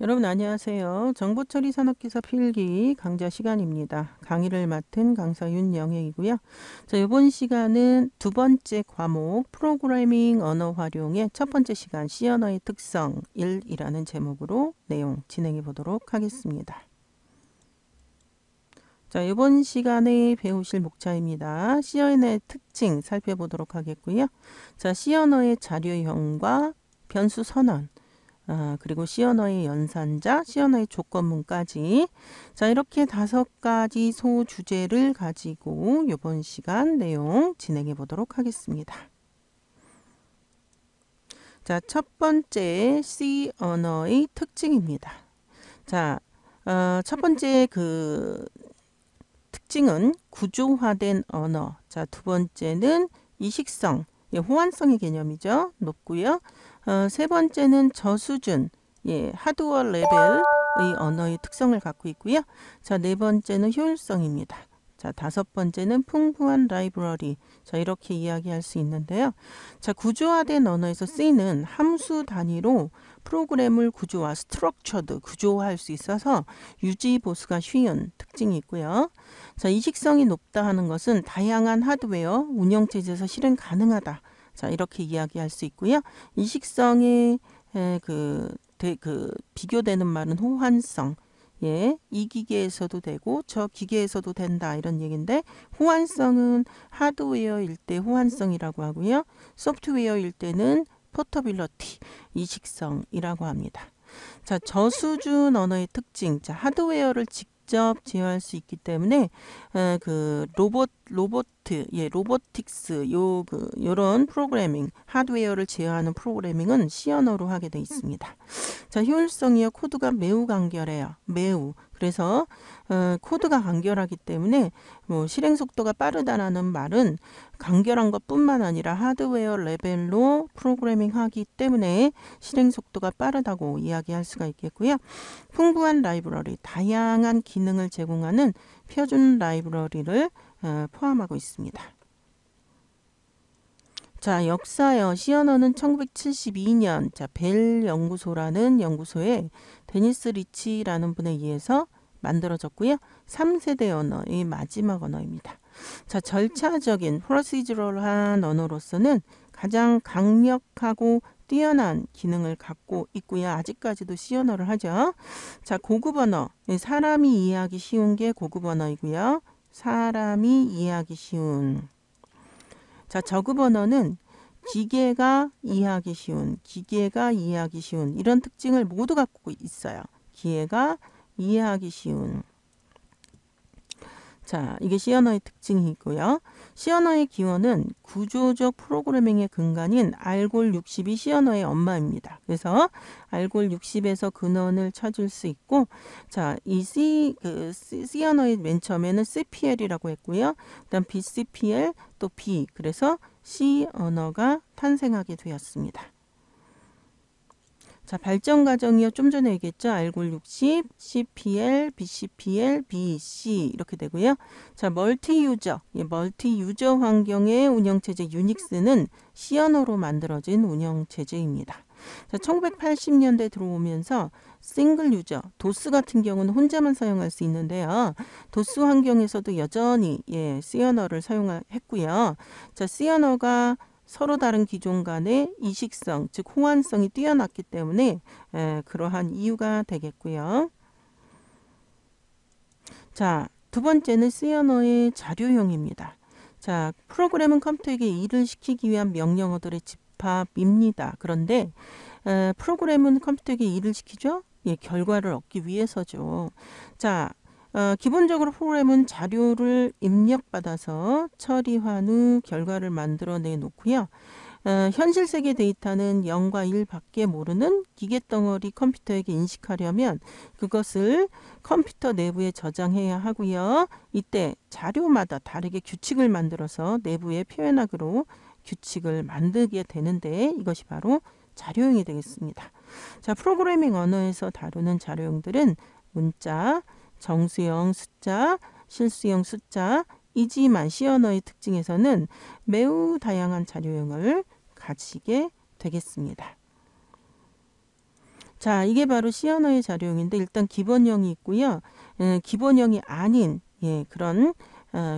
여러분 안녕하세요. 정보처리 산업기사 필기 강좌 시간입니다. 강의를 맡은 강사 윤영혜이고요. 자, 이번 시간은 두 번째 과목 프로그래밍 언어 활용의 첫 번째 시간 C 언어의 특성 1이라는 제목으로 내용 진행해 보도록 하겠습니다. 자, 이번 시간에 배우실 목차입니다. C 언어의 특징 살펴보도록 하겠고요. 자, C 언어의 자료형과 변수 선언, 그리고 C 언어의 연산자, C 언어의 조건문까지. 자, 이렇게 5가지 소주제를 가지고 이번 시간 내용 진행해 보도록 하겠습니다. 자, 첫 번째 C 언어의 특징입니다. 자, 첫 번째 특징은 구조화된 언어. 자, 두 번째는 이식성, 호환성의 개념이죠. 높고요. 세 번째는 저수준, 하드웨어 레벨의 언어의 특성을 갖고 있고요. 자, 네 번째는 효율성입니다. 자, 다섯 번째는 풍부한 라이브러리. 자, 이렇게 이야기할 수 있는데요. 자, 구조화된 언어에서 쓰이는 함수 단위로 프로그램을 구조화, 스트럭처드, 구조화할 수 있어서 유지 보수가 쉬운 특징이 있고요. 자, 이식성이 높다 하는 것은 다양한 하드웨어, 운영체제에서 실행 가능하다. 자, 이렇게 이야기할 수 있고요. 이식성에 비교되는 말은 호환성. 이 기계에서도 되고 저 기계에서도 된다 이런 얘기인데, 호환성은 하드웨어일 때 호환성이라고 하고요. 소프트웨어일 때는 포터빌러티, 이식성이라고 합니다. 자, 저수준 언어의 특징. 자, 하드웨어를 직접 제어할 수 있기 때문에 로보틱스 요런 프로그래밍, 하드웨어를 제어하는 프로그래밍은 C 언어로 하게 돼 있습니다. 자, 효율성이요. 코드가 매우 간결해요. 매우. 그래서 코드가 간결하기 때문에 실행 속도가 빠르다라는 말은 간결한 것뿐만 아니라 하드웨어 레벨로 프로그래밍 하기 때문에 실행 속도가 빠르다고 이야기할 수가 있겠고요. 풍부한 라이브러리, 다양한 기능을 제공하는 표준 라이브러리를 포함하고 있습니다. 자, 역사요. C 언어는 1972년 벨 연구소라는 연구소에 데니스 리치라는 분에 의해서 만들어졌고요. 3세대 언어의 마지막 언어입니다. 자, 절차적인 프로시저럴한 언어로서는 가장 강력하고 뛰어난 기능을 갖고 있고요. 아직까지도 C 언어를 하죠. 자, 고급 언어. 사람이 이해하기 쉬운 게 고급 언어이고요. 사람이 이해하기 쉬운. 자, 저급 언어는 기계가 이해하기 쉬운 이런 특징을 모두 갖고 있어요. 기계가 이해하기 쉬운. 자, 이게 C 언어의 특징이고요. C 언어의 기원은 구조적 프로그래밍의 근간인 알골 60이 C 언어의 엄마입니다. 그래서 알골 60에서 근원을 찾을 수 있고, 자, 이 C 언어의 맨 처음에는 CPL이라고 했고요. 그다음 BCPL 또 B, 그래서 C 언어가 탄생하게 되었습니다. 자, 발전 과정이요. 좀 전에 얘기했죠. 알골 60, CPL, BCPL, BC 이렇게 되고요. 자, 멀티 유저 환경의 운영체제 유닉스는 C 언어로 만들어진 운영체제입니다. 자, 1980년대 들어오면서 싱글 유저, 도스 같은 경우는 혼자만 사용할 수 있는데요. 도스 환경에서도 여전히 C 언어를 사용했고요. 자, C 언어가 서로 다른 기종 간의 이식성, 즉 호환성이 뛰어났기 때문에 그러한 이유가 되겠고요. 자, 두 번째는 C 언어의 자료형입니다. 자, 프로그램은 컴퓨터에게 일을 시키기 위한 명령어들의 집합입니다. 그런데 프로그램은 컴퓨터에게 일을 시키죠? 결과를 얻기 위해서죠. 자, 기본적으로 프로그램은 자료를 입력받아서 처리한 후 결과를 만들어내 놓고요. 현실 세계 데이터는 0과 1밖에 모르는 기계덩어리 컴퓨터에게 인식하려면 그것을 컴퓨터 내부에 저장해야 하고요. 이때 자료마다 다르게 규칙을 만들어서 내부에 표현하기로 규칙을 만들게 되는데, 이것이 바로 자료형이 되겠습니다. 자, 프로그래밍 언어에서 다루는 자료형들은 문자, 정수형 숫자, 실수형 숫자 이지만 C 언어의 특징에서는 매우 다양한 자료형을 가지게 되겠습니다. 자, 이게 바로 C 언어의 자료형인데 일단 기본형이 있고요. 기본형이 아닌 그런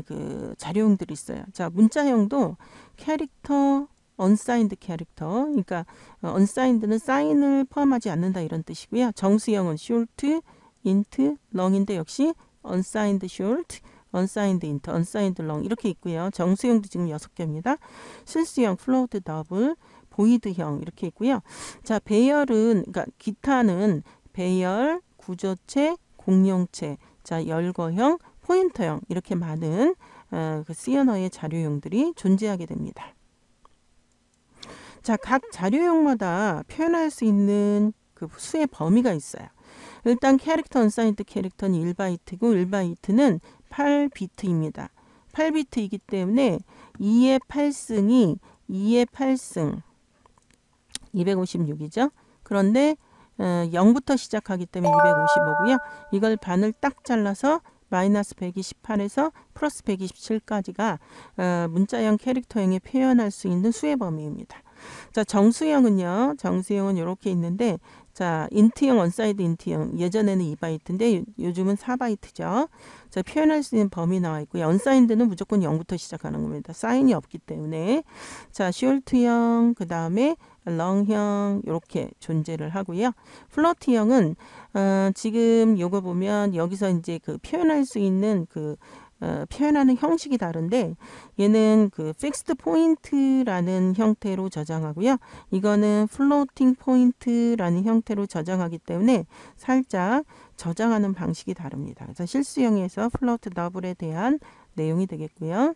그 자료형들이 있어요. 자, 문자형도 캐릭터, unsigned 캐릭터, 그러니까 unsigned는 사인을 포함하지 않는다 이런 뜻이고요. 정수형은 short, int, long인데 역시 unsigned short, unsigned int, unsigned long 이렇게 있고요. 정수형도 지금 6개입니다. 실수형 float, double, 보이드형 이렇게 있고요. 자, 배열은 그러니까 기타는 배열, 구조체, 공용체, 자, 열거형, 포인터형 이렇게 많은 그 C 언어의 자료형들이 존재하게 됩니다. 자, 각 자료형마다 표현할 수 있는 그 수의 범위가 있어요. 일단 캐릭터 언사인드 캐릭터는 1바이트고 1바이트는 8비트입니다. 8비트이기 때문에 2의 8승이 2의 8승 256이죠. 그런데 0부터 시작하기 때문에 255고요. 이걸 반을 딱 잘라서 마이너스 128에서 플러스 127까지가 문자형 캐릭터형에 표현할 수 있는 수의 범위입니다. 자, 정수형은요. 정수형은 이렇게 있는데 자, 인트형, 원사이드 인트형 예전에는 2바이트인데 요즘은 4바이트죠. 자, 표현할 수 있는 범위 나와 있고요. 언사인드는 무조건 0부터 시작하는 겁니다. 사인이 없기 때문에 자, 숄트형 그 다음에 렁형 이렇게 존재를 하고요. 플로트형은 지금 요거 보면 여기서 이제 그 표현할 수 있는 그 표현하는 형식이 다른데 얘는 그 fixed point라는 형태로 저장하고요. 이거는 floating point라는 형태로 저장하기 때문에 살짝 저장하는 방식이 다릅니다. 그래서 실수형에서 float double에 대한 내용이 되겠고요.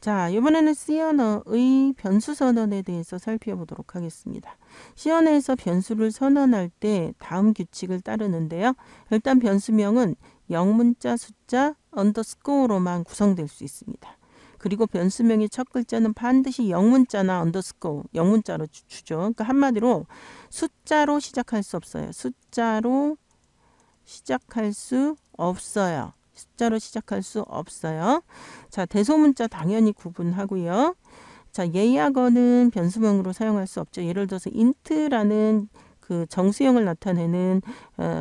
자, 이번에는 C 언어의 변수 선언에 대해서 살펴보도록 하겠습니다. C 언어에서 변수를 선언할 때 다음 규칙을 따르는데요. 일단 변수명은 영문자, 숫자, 언더스코어로만 구성될 수 있습니다. 그리고 변수명의 첫 글자는 반드시 영문자나 언더스코어, 영문자로 주죠. 그러니까 한마디로 숫자로 시작할 수 없어요. 숫자로 시작할 수 없어요. 숫자로 시작할 수 없어요. 자, 대소문자 당연히 구분하고요. 자, 예약어는 변수명으로 사용할 수 없죠. 예를 들어서 int라는 그 정수형을 나타내는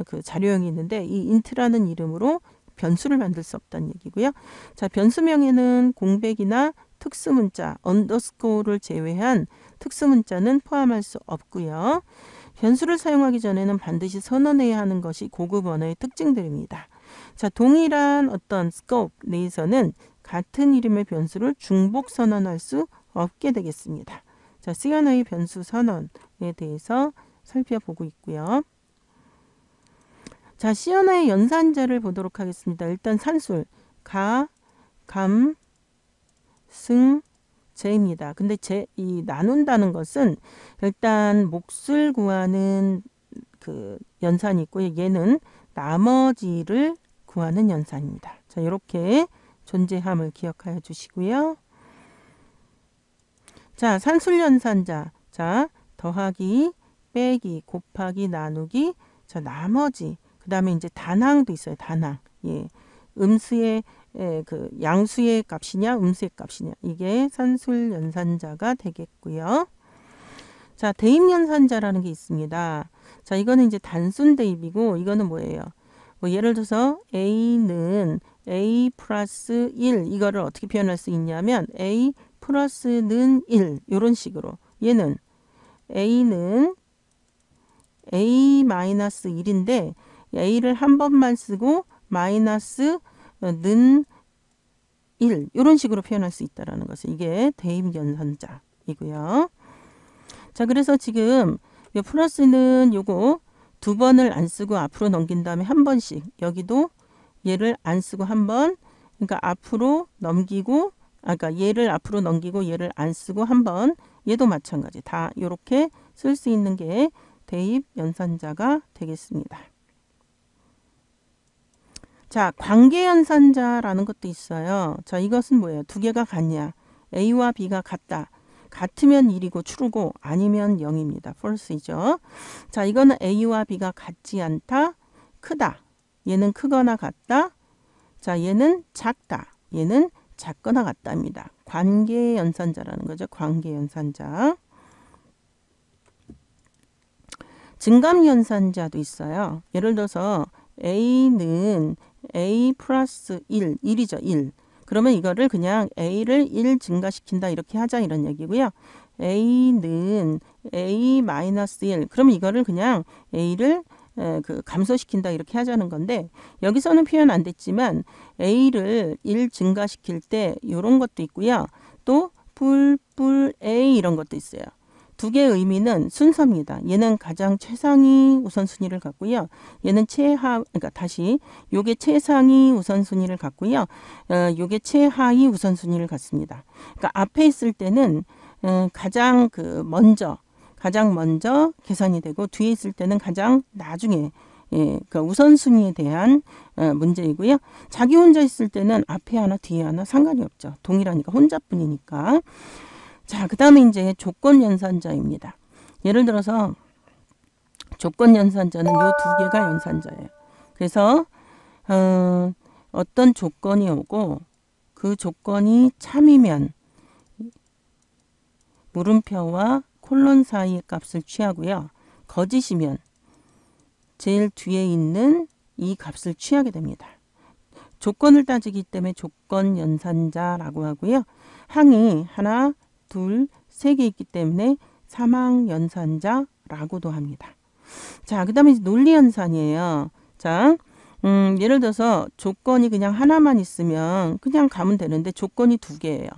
그 자료형이 있는데 이 int라는 이름으로 변수를 만들 수 없다는 얘기고요. 자, 변수명에는 공백이나 특수문자, 언더스코어를 제외한 특수문자는 포함할 수 없고요. 변수를 사용하기 전에는 반드시 선언해야 하는 것이 고급 언어의 특징들입니다. 자, 동일한 어떤 스코프 내에서는 같은 이름의 변수를 중복 선언할 수 없게 되겠습니다. 자, C 언어의 변수 선언에 대해서 살펴보고 있고요. 자, C 언어의 연산자를 보도록 하겠습니다. 일단 산술 가, 감, 승, 제입니다. 근데 이 나눈다는 것은 일단 몫을 구하는 그 연산이 있고요. 얘는 나머지를 구하는 연산입니다. 자, 이렇게 존재함을 기억하여 주시고요. 자, 산술 연산자. 자, 더하기, 빼기, 곱하기, 나누기. 자, 나머지. 그다음에 이제 단항도 있어요. 단항. 예. 음수의 그 양수의 값이냐, 음수의 값이냐. 이게 산술 연산자가 되겠고요. 자, 대입 연산자라는 게 있습니다. 자, 이거는 이제 단순 대입이고 이거는 뭐예요? 뭐 예를 들어서 A는 A 플러스 1 이거를 어떻게 표현할 수 있냐면 A 플러스는 1 이런 식으로 얘는 A는 A 마이너스 1인데 A를 한 번만 쓰고 마이너스 는 1 이런 식으로 표현할 수 있다라는 것을 이게 대입 연산자이고요. 자, 그래서 지금 이 플러스는 요거 두 번을 안 쓰고 앞으로 넘긴 다음에 한 번씩 여기도 얘를 안 쓰고 한 번 그러니까 앞으로 넘기고 그러니까 얘를 앞으로 넘기고 얘를 안 쓰고 한 번 얘도 마찬가지 다 이렇게 쓸 수 있는 게 대입 연산자가 되겠습니다. 자, 관계 연산자라는 것도 있어요. 자, 이것은 뭐예요? 두 개가 같냐? A와 B가 같다. 같으면 1이고 true고 아니면 0입니다. false이죠. 자, 이거는 A와 B가 같지 않다. 크다. 얘는 크거나 같다. 자, 얘는 작다. 얘는 작거나 같다입니다. 관계 연산자라는 거죠. 관계 연산자. 증감연산자도 있어요. 예를 들어서 A는 A 플러스 1, 1이죠. 1. 그러면 이거를 그냥 A를 1 증가시킨다 이렇게 하자 이런 얘기고요. A는 A 마이너스 1. 그럼 이거를 그냥 A를 감소시킨다 이렇게 하자는 건데 여기서는 표현 안 됐지만 A를 1 증가시킬 때 이런 것도 있고요. 또 뿔뿔 A 이런 것도 있어요. 두 개의 의미는 순서입니다. 얘는 가장 최상위 우선순위를 갖고요. 얘는 그러니까 다시 요게 최상위 우선순위를 갖고요. 요게 최하위 우선순위를 갖습니다. 그러니까 앞에 있을 때는 가장 먼저 계산이 되고 뒤에 있을 때는 가장 나중에 그 우선순위에 대한 문제이고요. 자기 혼자 있을 때는 앞에 하나 뒤에 하나 상관이 없죠. 동일하니까 혼자뿐이니까. 자, 그 다음에 이제 조건연산자입니다. 예를 들어서 조건연산자는 이 두 개가 연산자예요. 그래서 어떤 조건이 오고 그 조건이 참이면 물음표와 콜론 사이의 값을 취하고요. 거짓이면 제일 뒤에 있는 이 값을 취하게 됩니다. 조건을 따지기 때문에 조건연산자라고 하고요. 항이 하나, 둘, 세 개 있기 때문에 사망연산자라고도 합니다. 자, 그 다음에 논리연산이에요. 자, 예를 들어서 조건이 그냥 하나만 있으면 그냥 가면 되는데 조건이 두 개예요.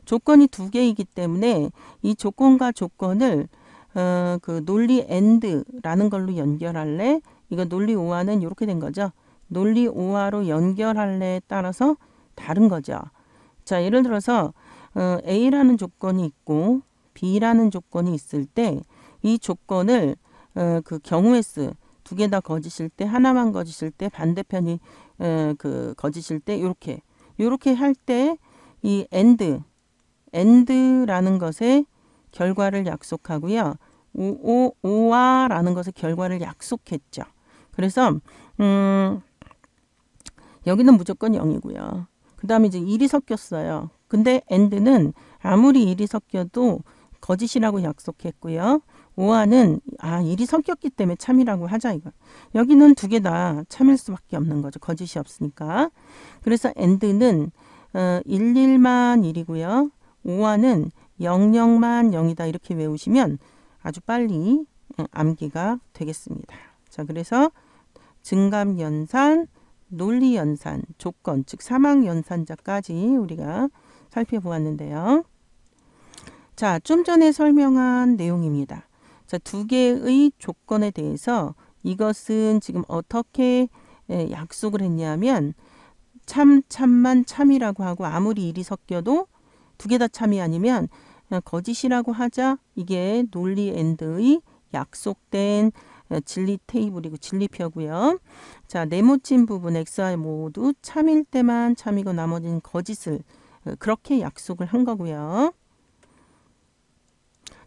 조건이 두 개이기 때문에 이 조건과 조건을 그 논리 AND라는 걸로 연결할래? 이거 논리 OR는 이렇게 된 거죠. 논리 OR로 연결할래에 따라서 다른 거죠. 자, 예를 들어서 A라는 조건이 있고 B라는 조건이 있을 때 이 조건을 그 경우의 수 두 개 다 거짓일 때 하나만 거짓일 때 반대편이 그 거짓일 때 요렇게 할 때 이 AND라는 것의 결과를 약속하고요. OR라는 것의 결과를 약속했죠. 그래서 여기는 무조건 0이고요. 그 다음에 이제 1이 섞였어요. 근데 AND는 아무리 1이 섞여도 거짓이라고 약속했고요. OR는 1이 섞였기 때문에 참이라고 하자 이거. 여기는 두 개 다 참일 수밖에 없는 거죠. 거짓이 없으니까. 그래서 AND는 11만 1이고요. OR는 00만 0이다 이렇게 외우시면 아주 빨리 암기가 되겠습니다. 자, 그래서 증감연산, 논리연산, 조건, 즉 사망연산자까지 우리가 살펴보았는데요. 자, 좀 전에 설명한 내용입니다. 자, 두 개의 조건에 대해서 이것은 지금 어떻게 약속을 했냐면 참만 참이라고 하고 아무리 일이 섞여도 두 개 다 참이 아니면 거짓이라고 하자. 이게 논리 AND의 약속된 진리 테이블이고 진리표고요. 자, 네모친 부분 X와 모두 참일 때만 참이고 나머지는 거짓을 그렇게 약속을 한 거고요.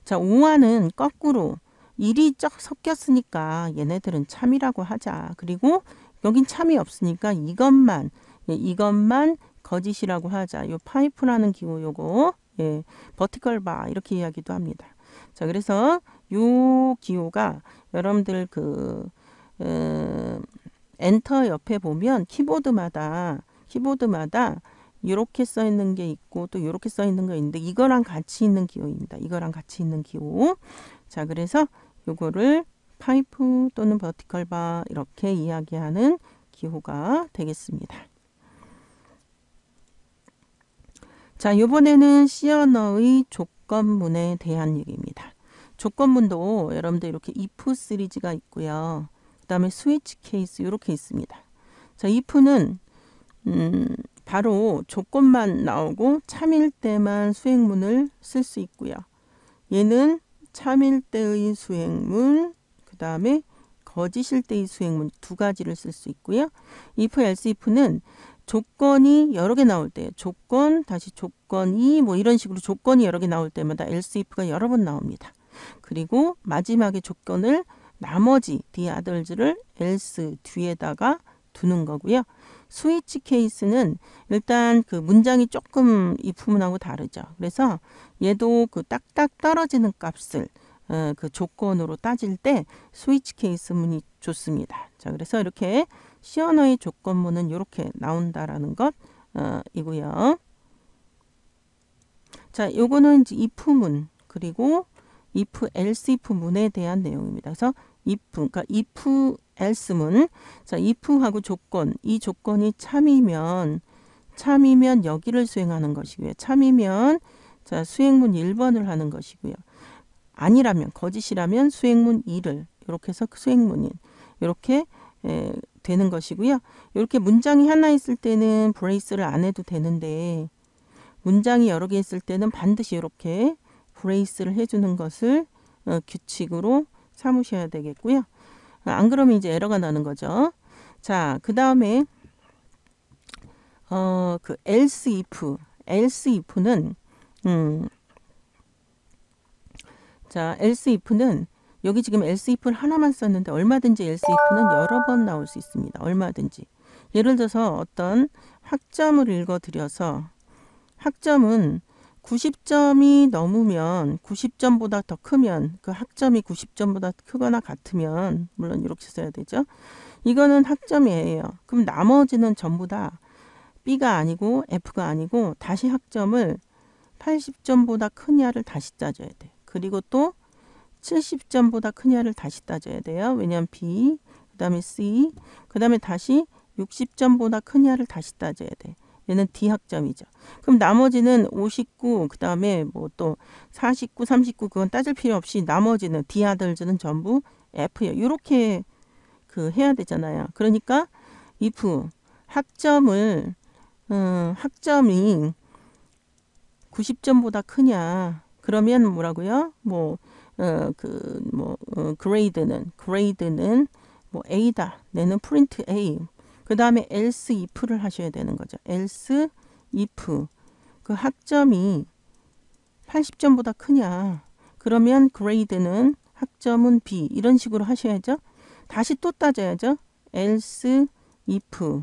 자, OR는 거꾸로 일이 쩍 섞였으니까 얘네들은 참이라고 하자. 그리고 여긴 참이 없으니까 이것만 거짓이라고 하자. 요 파이프라는 기호 요거 버티컬 바 이렇게 이야기도 합니다. 자, 그래서 요 기호가 여러분들 엔터 옆에 보면 키보드마다 이렇게 써 있는 게 있고 또 이렇게 써 있는 거 있는데 이거랑 같이 있는 기호입니다. 이거랑 같이 있는 기호. 자, 그래서 요거를 파이프 또는 버티컬 바 이렇게 이야기하는 기호가 되겠습니다. 자, 이번에는 C 언어의 조건문에 대한 얘기입니다. 조건문도 여러분들 이렇게 if 시리즈가 있고요. 그 다음에 스위치 케이스 이렇게 있습니다. 자, if는 바로 조건만 나오고 참일 때만 수행문을 쓸 수 있고요. 얘는 참일 때의 수행문, 그 다음에 거짓일 때의 수행문 두 가지를 쓸 수 있고요. if, else, if는 조건이 여러 개 나올 때 조건, 다시 조건이 뭐 이런 식으로 조건이 여러 개 나올 때마다 else, if가 여러 번 나옵니다. 그리고 마지막에 조건을 나머지 the others를 else 뒤에다가 두는 거고요. 스위치 케이스는 일단 그 문장이 조금 if문하고 다르죠. 그래서 얘도 그 딱딱 떨어지는 값을 그 조건으로 따질 때 스위치 케이스문이 좋습니다. 자, 그래서 이렇게 C 언어의 조건문은 이렇게 나온다라는 것 이고요. 자, 요거는 이제 if문 그리고 if else if 문에 대한 내용입니다. 그래서 if 그러니까 if else문. 자, if하고 조건. 이 조건이 참이면 여기를 수행하는 것이고요. 참이면 자, 수행문 1번을 하는 것이고요. 아니라면 거짓이라면 수행문 2를 이렇게 해서 수행문인 이렇게 되는 것이고요. 이렇게 문장이 하나 있을 때는 브레이스를 안 해도 되는데 문장이 여러 개 있을 때는 반드시 이렇게 브레이스를 해주는 것을 규칙으로 삼으셔야 되겠고요. 안 그러면 이제 에러가 나는 거죠. 자, 그 다음에 그 else if는 자, else if는 여기 지금 else if를 하나만 썼는데 얼마든지 else if는 여러 번 나올 수 있습니다. 얼마든지. 예를 들어서 어떤 학점을 읽어드려서 학점은 90점이 넘으면 90점보다 더 크면 그 학점이 90점보다 크거나 같으면 물론 이렇게 써야 되죠. 이거는 학점이에요. 그럼 나머지는 전부 다 B가 아니고 F가 아니고 다시 학점을 80점보다 크냐를 다시 따져야 돼. 그리고 또 70점보다 크냐를 다시 따져야 돼요. 왜냐하면 B, 그 다음에 C, 그 다음에 다시 60점보다 크냐를 다시 따져야 돼. 얘는 D 학점이죠. 그럼 나머지는 59, 그 다음에 뭐 또 49, 39 그건 따질 필요 없이 나머지는 D 아들즈는 전부 F예요. 이렇게 그 해야 되잖아요. 그러니까 if 학점이 90점보다 크냐 그러면 뭐라고요? 그레이드는 뭐 A다. 내는 프린트 A. 그 다음에 else if를 하셔야 되는 거죠. else if 그 학점이 80점보다 크냐 그러면 grade는 학점은 B 이런 식으로 하셔야죠. 다시 또 따져야죠. else if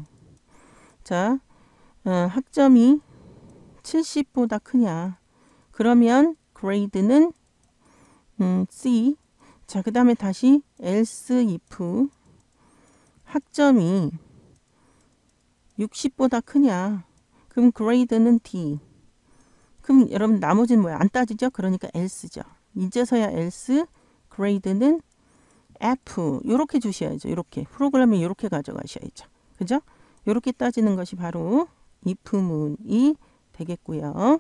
자 학점이 70보다 크냐 그러면 grade는 C 자 그 다음에 다시 else if 학점이 60보다 크냐 그럼 grade는 D 그럼 여러분 나머지는 뭐야 안 따지죠 그러니까 else죠 이제서야 else grade는 F 이렇게 주셔야죠 이렇게 프로그램을 이렇게 가져가셔야죠 그죠 이렇게 따지는 것이 바로 if문이 되겠고요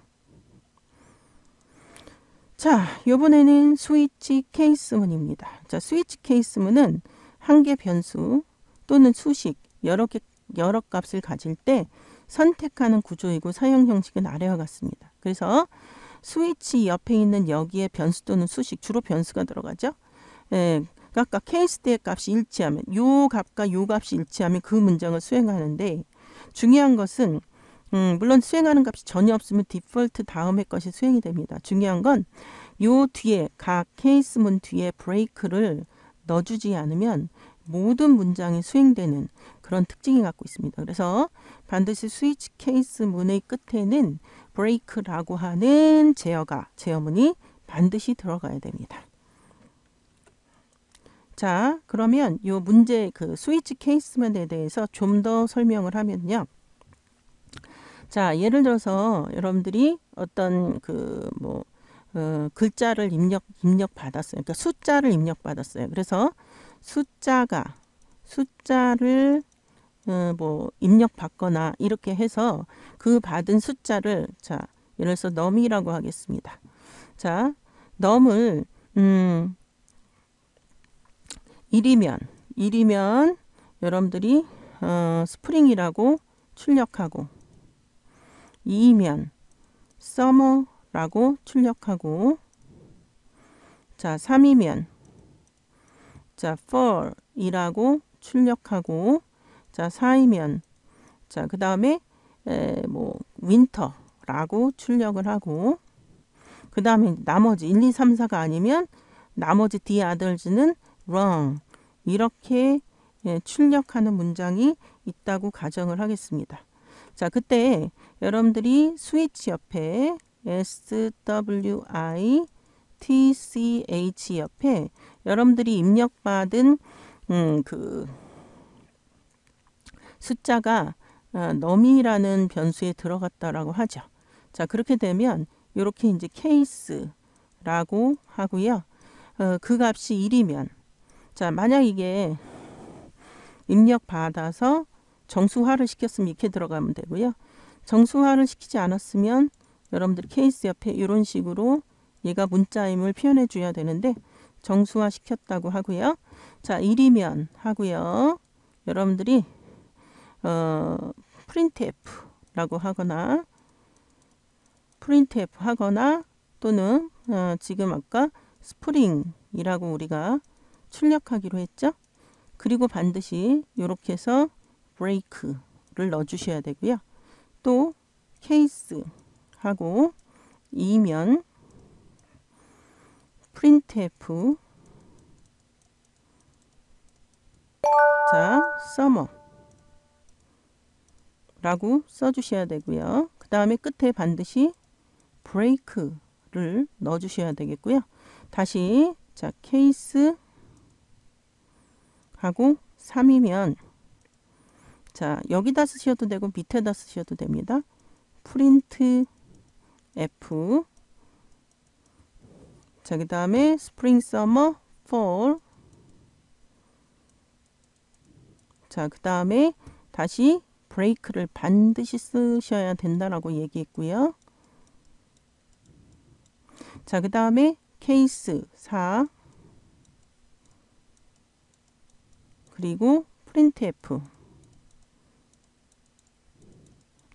자 이번에는 스위치 케이스문입니다 자 스위치 케이스문은 한 개 변수 또는 수식 여러 값을 가질 때 선택하는 구조이고 사용 형식은 아래와 같습니다. 그래서 스위치 옆에 있는 여기에 변수 또는 수식 주로 변수가 들어가죠. 아까 케이스 때의 값이 일치하면 요 값과 요 값이 일치하면 그 문장을 수행하는데 중요한 것은 물론 수행하는 값이 전혀 없으면 디폴트 다음의 것이 수행이 됩니다. 중요한 건 요 뒤에 각 케이스문 뒤에 브레이크를 넣어주지 않으면 모든 문장이 수행되는 그런 특징이 갖고 있습니다. 그래서 반드시 스위치 케이스 문의 끝에는 브레이크라고 하는 제어문이 반드시 들어가야 됩니다. 자, 그러면 이 문제 그 스위치 케이스문에 대해서 좀 더 설명을 하면요. 자, 예를 들어서 여러분들이 어떤 글자를 입력받았어요. 그러니까 숫자를 입력받았어요. 그래서 숫자를 입력받거나 이렇게 해서 그 받은 숫자를 자 예를 들어서 num이라고 하겠습니다. 자 num을 1이면 여러분들이 스프링이라고 출력하고 2이면 summer라고 출력하고 자 3이면 자 fall이라고 출력하고 자 4이면 자 그 다음에 winter라고 출력을 하고 그 다음에 나머지 1, 2, 3, 4가 아니면 나머지 the others는 wrong 이렇게 출력하는 문장이 있다고 가정을 하겠습니다. 자 그때 여러분들이 스위치 옆에 SWI tch 옆에 여러분들이 입력받은 그 숫자가 num이라는 변수에 들어갔다라고 하죠. 자, 그렇게 되면 이렇게 이제 case라고 하고요. 그 값이 1이면 자, 만약 이게 입력받아서 정수화를 시켰으면 이렇게 들어가면 되고요. 정수화를 시키지 않았으면 여러분들이 케이스 옆에 이런 식으로 얘가 문자임을 표현해 줘야 되는데 정수화 시켰다고 하고요. 자, 1이면 하고요. 여러분들이 printf라고 하거나 printf 하거나 또는 지금 아까 spring이라고 우리가 출력하기로 했죠. 그리고 반드시 이렇게 해서 break를 넣어 주셔야 되고요. 또 case 하고 2면 printf 자, summer 라고 써 주셔야 되고요. 그 다음에 끝에 반드시 break를 넣어 주셔야 되겠고요. 다시 자, case 하고 3이면 자, 여기다 쓰셔도 되고 밑에다 쓰셔도 됩니다. printf 자, 그 다음에 spring, summer, fall 자, 그 다음에 다시 break를 반드시 쓰셔야 된다라고 얘기했고요. 자, 그 다음에 case 4 그리고 printf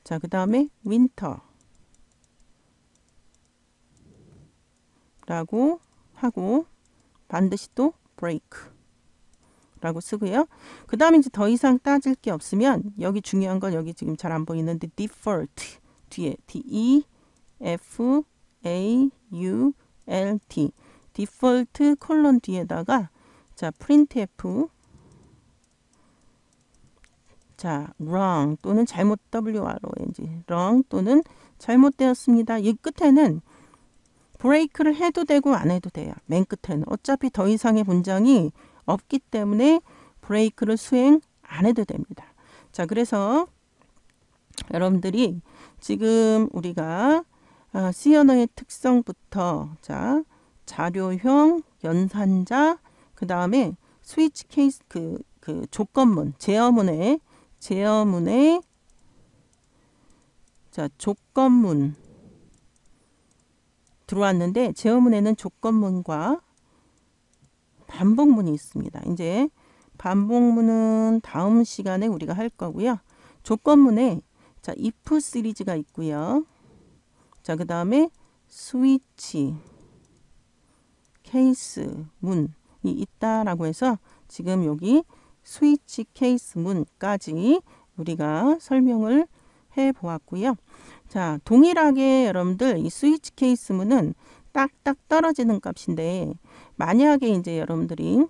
자, 그 다음에 winter 라고 하고 반드시 또 break 라고 쓰고요. 그 다음에 이제 더 이상 따질 게 없으면 여기 중요한 건 여기 지금 잘 안 보이는데 default 뒤에 default default 콜론 뒤에다가 자, printf 자, wrong 또는 잘못 wrong wrong 또는 잘못되었습니다. 이 끝에는 브레이크를 해도 되고 안 해도 돼요. 맨 끝에는 어차피 더 이상의 문장이 없기 때문에 브레이크를 수행 안 해도 됩니다. 자, 그래서 여러분들이 지금 우리가 C 언어의 특성부터 자, 자료형, 연산자, 그 다음에 스위치 케이스 그 조건문, 제어문의 자, 조건문 들어왔는데 제어문에는 조건문과 반복문이 있습니다. 이제 반복문은 다음 시간에 우리가 할 거고요. 조건문에 자, if 시리즈가 있고요. 자, 그 다음에 스위치 케이스 문이 있다라고 해서 지금 여기 스위치 케이스 문까지 우리가 설명을 해 보았고요. 자, 동일하게 여러분들 이 스위치 케이스 문은 딱딱 떨어지는 값인데 만약에 이제 여러분들이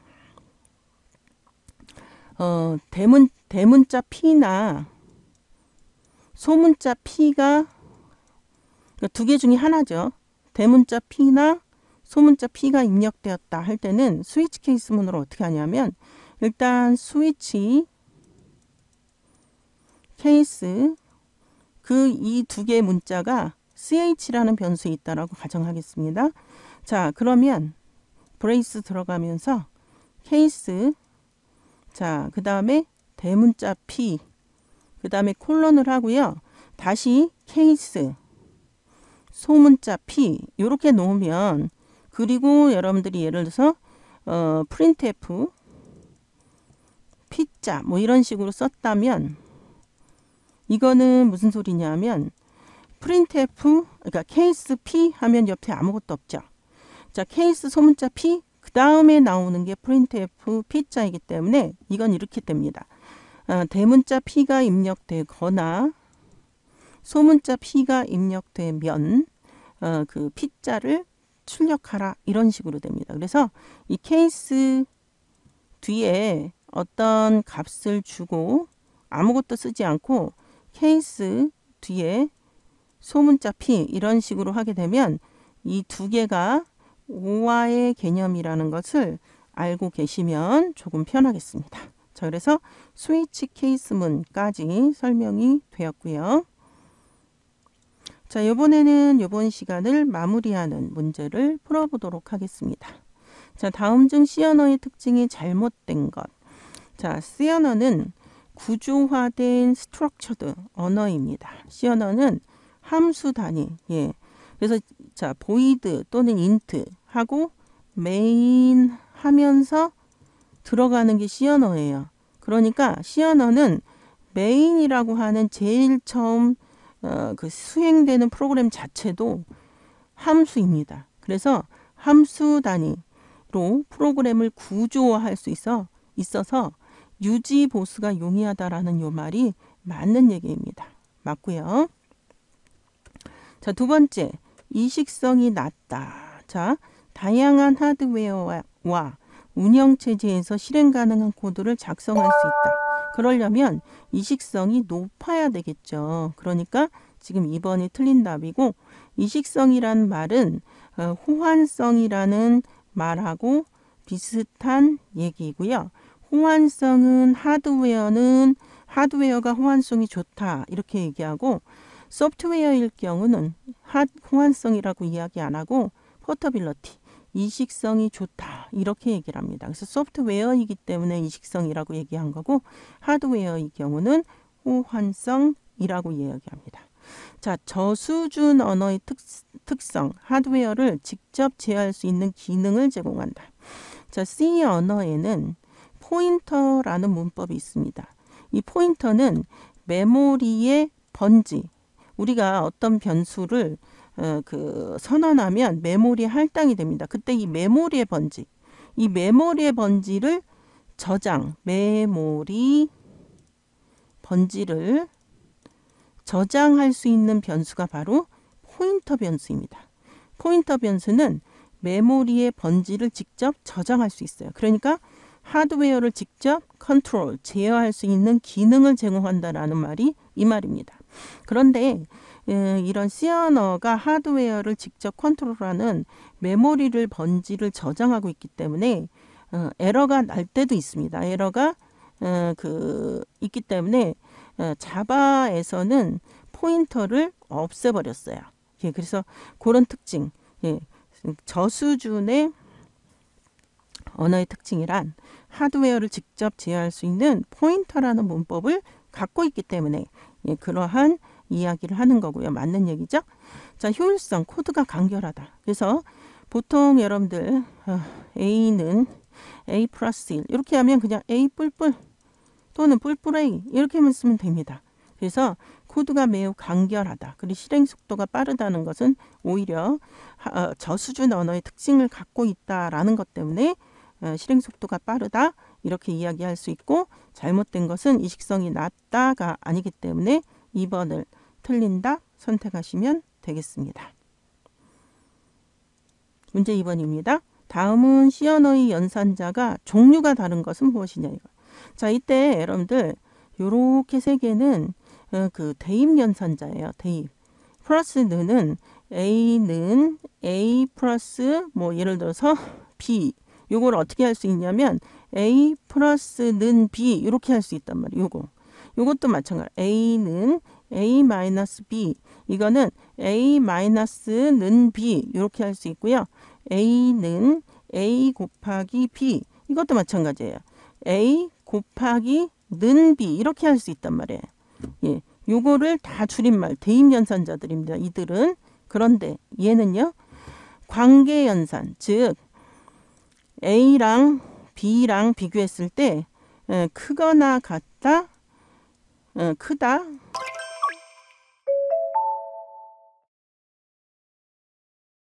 대문자 P나 소문자 P가 두 개 중에 하나죠. 대문자 P나 소문자 P가 입력되었다 할 때는 스위치 케이스 문으로 어떻게 하냐면 일단 스위치 케이스 그 이 두 개의 문자가 ch라는 변수에 있다라고 가정하겠습니다. 자, 그러면 브레이스 들어가면서 케이스 자, 그 다음에 대문자 P 그 다음에 콜론을 하고요. 다시 케이스 소문자 P 이렇게 놓으면 그리고 여러분들이 예를 들어서 printf P자 뭐 이런 식으로 썼다면 이거는 무슨 소리냐면 printf 그러니까 케이스 P 하면 옆에 아무것도 없죠. 자, 케이스 소문자 P 그 다음에 나오는 게 printf P자이기 때문에 이건 이렇게 됩니다. 대문자 P가 입력되거나 소문자 P가 입력되면 그 P자를 출력하라 이런 식으로 됩니다. 그래서 이 케이스 뒤에 어떤 값을 주고 아무것도 쓰지 않고 케이스 뒤에 소문자 P 이런 식으로 하게 되면 이 두 개가 오화의 개념이라는 것을 알고 계시면 조금 편하겠습니다. 자, 그래서 스위치 케이스문까지 설명이 되었고요. 자, 이번 시간을 마무리하는 문제를 풀어보도록 하겠습니다. 자, 다음 중 C 언어의 특징이 잘못된 것. 자, C 언어는 구조화된 스트럭처드 언어입니다. C 언어는 함수 단위. 예. 그래서 자, void 또는 int 하고 main 하면서 들어가는 게 C 언어예요. 그러니까 C 언어는 main이라고 하는 제일 처음 그 수행되는 프로그램 자체도 함수입니다. 그래서 함수 단위로 프로그램을 구조화할 수 있어서 유지 보수가 용이하다라는 요 말이 맞는 얘기입니다. 맞고요. 자, 두 번째, 이식성이 낮다. 자, 다양한 하드웨어와 운영체제에서 실행 가능한 코드를 작성할 수 있다. 그러려면 이식성이 높아야 되겠죠. 그러니까 지금 2번이 틀린 답이고, 이식성이란 말은 호환성이라는 말하고 비슷한 얘기고요. 호환성은 하드웨어가 호환성이 좋다 이렇게 얘기하고, 소프트웨어일 경우는 호환성이라고 이야기 안 하고 포터빌리티, 이식성이 좋다 이렇게 얘기를 합니다. 그래서 소프트웨어이기 때문에 이식성이라고 얘기한 거고, 하드웨어의 경우는 호환성이라고 이야기합니다. 자, 저수준 언어의 특성, 하드웨어를 직접 제어할 수 있는 기능을 제공한다. 자, C 언어에는 포인터라는 문법이 있습니다. 이 포인터는 메모리의 번지, 우리가 어떤 변수를 선언하면 메모리에 할당이 됩니다. 그때 이 메모리의 번지를 메모리 번지를 저장할 수 있는 변수가 바로 포인터 변수입니다. 포인터 변수는 메모리의 번지를 직접 저장할 수 있어요. 그러니까 하드웨어를 직접 제어할 수 있는 기능을 제공한다라는 말이 이 말입니다. 그런데 이런 C 언어가 하드웨어를 직접 컨트롤하는 메모리를 번지를 저장하고 있기 때문에 에러가 날 때도 있습니다. 에러가 있기 때문에 자바에서는 포인터를 없애버렸어요. 예, 그래서 그런 특징, 예, 저수준의 언어의 특징이란 하드웨어를 직접 제어할 수 있는 포인터라는 문법을 갖고 있기 때문에 예, 그러한 이야기를 하는 거고요. 맞는 얘기죠. 자, 효율성, 코드가 간결하다. 그래서 보통 여러분들 A는 A 플러스 1 이렇게 하면 그냥 A 뿔뿔 또는 뿔뿔 A 이렇게만 쓰면 됩니다. 그래서 코드가 매우 간결하다. 그리고 실행 속도가 빠르다는 것은 오히려 저수준 언어의 특징을 갖고 있다라는 것 때문에 실행 속도가 빠르다 이렇게 이야기할 수 있고, 잘못된 것은 이식성이 낮다가 아니기 때문에 2번을 틀린 답 선택하시면 되겠습니다. 문제 2번입니다. 다음은 C 언어의 연산자가 종류가 다른 것은 무엇이냐 이거. 자, 이때 여러분들 요렇게 세 개는 대입 연산자예요. 대입. 플러스 는은 A는 A 플러스 예를 들어서 B. 요걸 어떻게 할 수 있냐면 A 플러스는 B 이렇게 할 수 있단 말이에요. 요것도 마찬가지. A는 A 마이너스 B. 이거는 A 마이너스는 B 이렇게 할 수 있고요. A는 A 곱하기 B. 이것도 마찬가지예요. A 곱하기 는 B 이렇게 할 수 있단 말이에요. 예, 요거를 다 줄임말 대입 연산자들입니다. 이들은. 그런데 얘는요. 관계 연산, 즉 A랑 B랑 비교했을 때 크거나 같다, 크다,